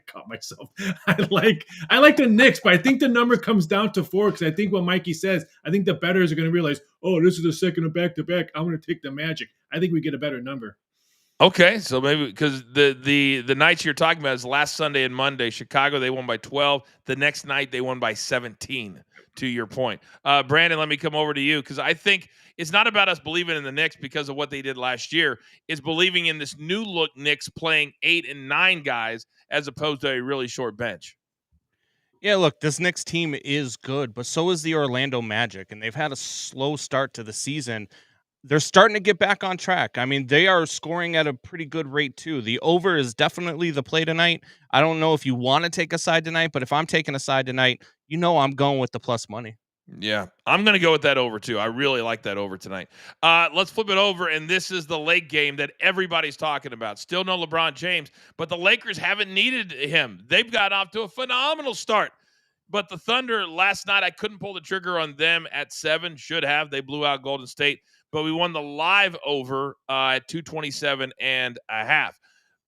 caught myself. I like the Knicks, but I think the number comes down to 4 because I think what Mikey says, I think the bettors are going to realize, oh, this is the second of back-to-back. I'm going to take the Magic. I think we get a better number. Okay, so maybe because the nights you're talking about is last Sunday and Monday. Chicago, they won by 12. The next night, they won by 17, to your point. Brandon, let me come over to you because I think it's not about us believing in the Knicks because of what they did last year. It's believing in this new look Knicks playing 8 and 9 guys as opposed to a really short bench. Yeah, look, this Knicks team is good, but so is the Orlando Magic, and they've had a slow start to the season. they're starting to get back on track. I mean, they are scoring at a pretty good rate too. The over is definitely the play tonight. I don't know if you want to take a side tonight, but if I'm taking a side tonight, I'm going with the plus money. Yeah, I'm going to go with that over too. I really like that over tonight. Let's flip it over, and this is the late game that everybody's talking about. Still no LeBron James, but the Lakers haven't needed him. They've got off to a phenomenal start. But the Thunder last night, I couldn't pull the trigger on them at 7. Should have. They blew out Golden State. But we won the live over at 227.5.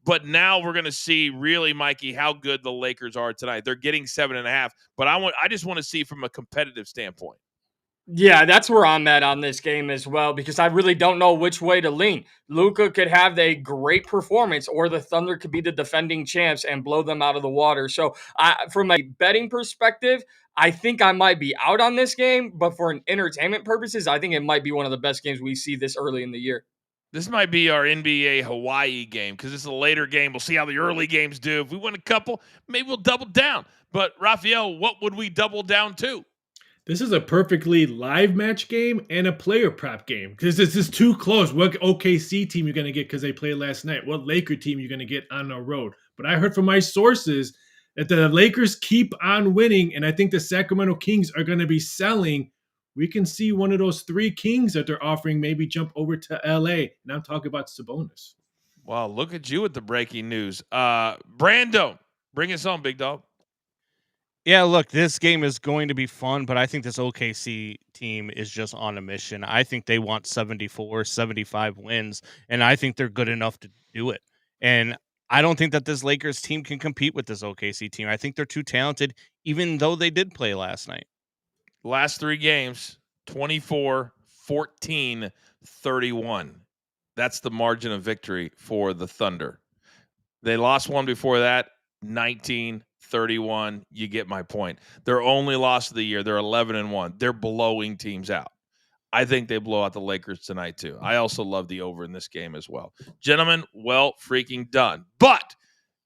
But now we're going to see really, Mikey, how good the Lakers are tonight. They're getting 7.5. But I just want to see from a competitive standpoint. Yeah, that's where I'm at on this game as well, because I really don't know which way to lean. Luka could have a great performance, or the Thunder could be the defending champs and blow them out of the water. So from a betting perspective, I think I might be out on this game, but for an entertainment purposes, I think it might be one of the best games we see this early in the year. This might be our NBA Hawaii game because it's a later game. We'll see how the early games do. If we win a couple, maybe we'll double down. But, Raphael, what would we double down to? This is a perfectly live match game and a player prop game because this is too close. What OKC team you're going to get because they played last night? What Laker team you're going to get on the road? But I heard from my sources that the Lakers keep on winning, and I think the Sacramento Kings are going to be selling. We can see one of those 3 Kings that they're offering maybe jump over to LA. And I'm talking about Sabonis. Wow, look at you with the breaking news. Brando, bring us home, big dog. Yeah, look, this game is going to be fun, but I think this OKC team is just on a mission. I think they want 74, 75 wins, and I think they're good enough to do it. And I don't think that this Lakers team can compete with this OKC team. I think they're too talented, even though they did play last night. Last 3 games, 24, 14, 31. That's the margin of victory for the Thunder. They lost one before that, 19, 31. You get my point. Their only loss of the year, they're 11-1. They're blowing teams out. I think they blow out the Lakers tonight too. I also love the over in this game as well. Gentlemen, well freaking done. But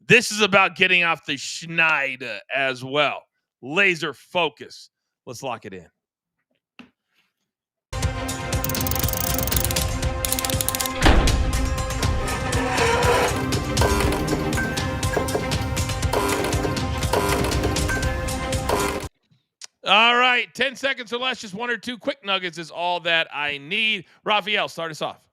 this is about getting off the schneid as well. Laser focus. Let's lock it in. All right, 10 seconds or less, just 1 or 2 quick nuggets is all that I need. Raphael, start us off.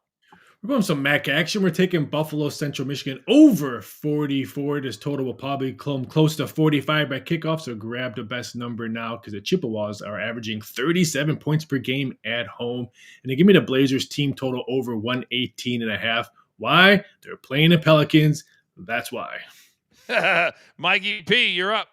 We're going some MAC action. We're taking Buffalo Central Michigan over 44. This total will probably come close to 45 by kickoff, so grab the best number now because the Chippewas are averaging 37 points per game at home. And they give me the Blazers team total over 118.5. Why? They're playing the Pelicans. That's why. Mikey P, you're up.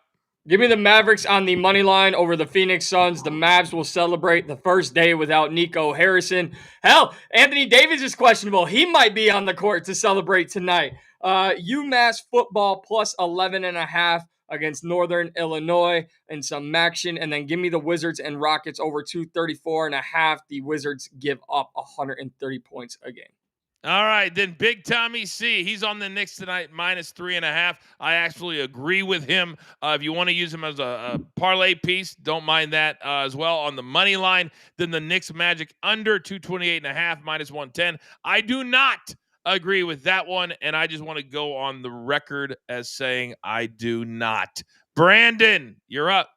Give me the Mavericks on the money line over the Phoenix Suns. The Mavs will celebrate the first day without Nico Harrison. Hell, Anthony Davis is questionable. He might be on the court to celebrate tonight. UMass football plus 11.5 against Northern Illinois and some action. And then give me the Wizards and Rockets over 234.5. The Wizards give up 130 points a game. All right, then Big Tommy C. He's on the Knicks tonight, minus 3.5. I actually agree with him. If you want to use him as a parlay piece, don't mind that as well. On the money line, then the Knicks Magic under 228.5, minus 110. I do not agree with that one, and I just want to go on the record as saying I do not. Brandon, you're up.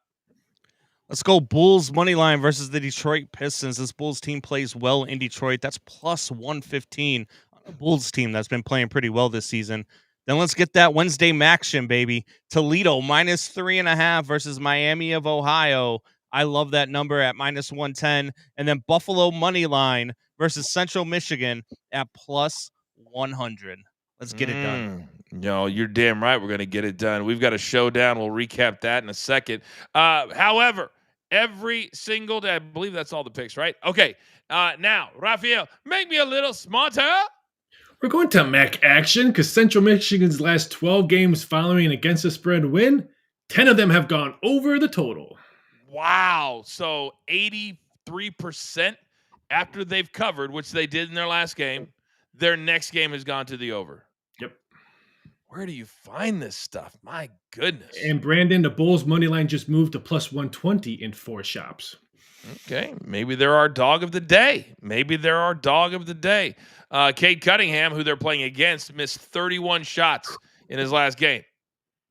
Let's go Bulls money line versus the Detroit Pistons. This Bulls team plays well in Detroit. That's plus 115 on a Bulls team that's been playing pretty well this season. Then let's get that Wednesday Maction, baby. Toledo minus 3.5 versus Miami of Ohio. I love that number at minus 110. And then Buffalo money line versus Central Michigan at plus 100. Let's get it done. No, you're damn right. We're going to get it done. We've got a showdown. We'll recap that in a second. However, every single day, I believe that's all the picks, right? Okay. Now, Raphael, make me a little smarter. We're going to MAC action because Central Michigan's last 12 games following an against the spread win, 10 of them have gone over the total. Wow. So 83% after they've covered, which they did in their last game, their next game has gone to the over. Yep. Where do you find this stuff? My goodness. And Brandon, the Bulls money line just moved to plus 120 in 4 shops. Okay, maybe they're our dog of the day. Cade Cunningham, who they're playing against, missed 31 shots in his last game.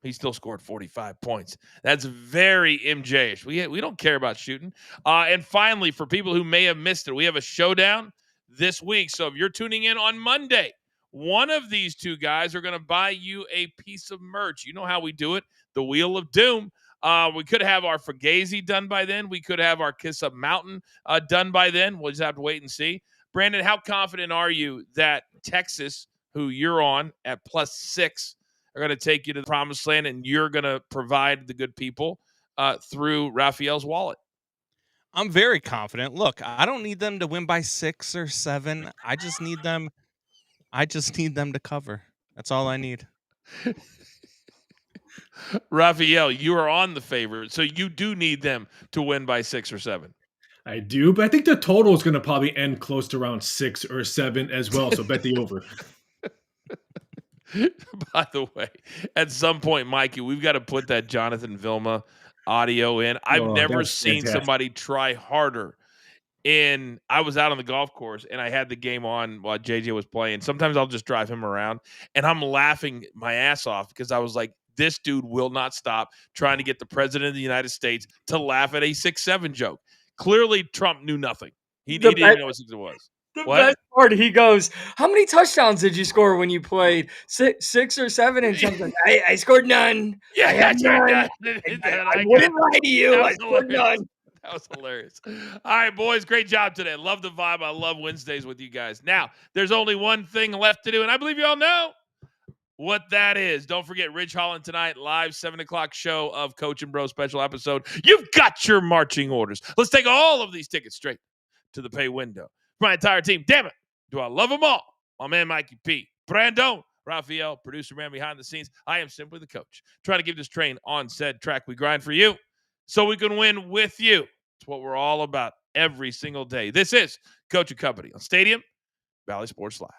He still scored 45 points. That's very MJ-ish. We don't care about shooting. And finally, for people who may have missed it, we have a showdown this week. So if you're tuning in on Monday, one of these two guys are going to buy you a piece of merch. You know how we do it, the Wheel of Doom. We could have our Fugazi done by then. We could have our Kiss Up Mountain done by then. We'll just have to wait and see. Brandon, how confident are you that Texas, who you're on at +6, are going to take you to the promised land, and you're going to provide the good people through Raphael's wallet? I'm very confident. Look, I don't need them to win by 6 or 7. I just need them to cover. That's all I need. Raphael, you are on the favorite, so you do need them to win by 6 or 7. I do, but I think the total is going to probably end close to around 6 or 7 as well. So bet the over. By the way, at some point, Mikey, we've got to put that Jonathan Vilma audio in. I've never seen somebody try harder. I was out on the golf course and I had the game on while JJ was playing. Sometimes I'll just drive him around and I'm laughing my ass off because I was like, this dude will not stop trying to get the president of the United States to laugh at a 6-7 joke. Clearly, Trump knew nothing. He didn't even know what it was. The best part, he goes, how many touchdowns did you score when you played? 6 or 7? And Trump's like, I scored none. Yeah, I had none. I wouldn't lie to you. I scored none. That was hilarious. All right, boys, great job today. Love the vibe. I love Wednesdays with you guys. Now, there's only one thing left to do, and I believe you all know what that is. Don't forget Ridge Holland tonight, live 7 o'clock show of Coach and Bro special episode. You've got your marching orders. Let's take all of these tickets straight to the pay window. My entire team, damn it, do I love them all. My man Mikey P, Brandon, Raphael, producer man behind the scenes. I am simply the coach, trying to keep this train on said track. We grind for you so we can win with you. It's what we're all about every single day. This is Coach and Company on Stadium Valley Sports Live.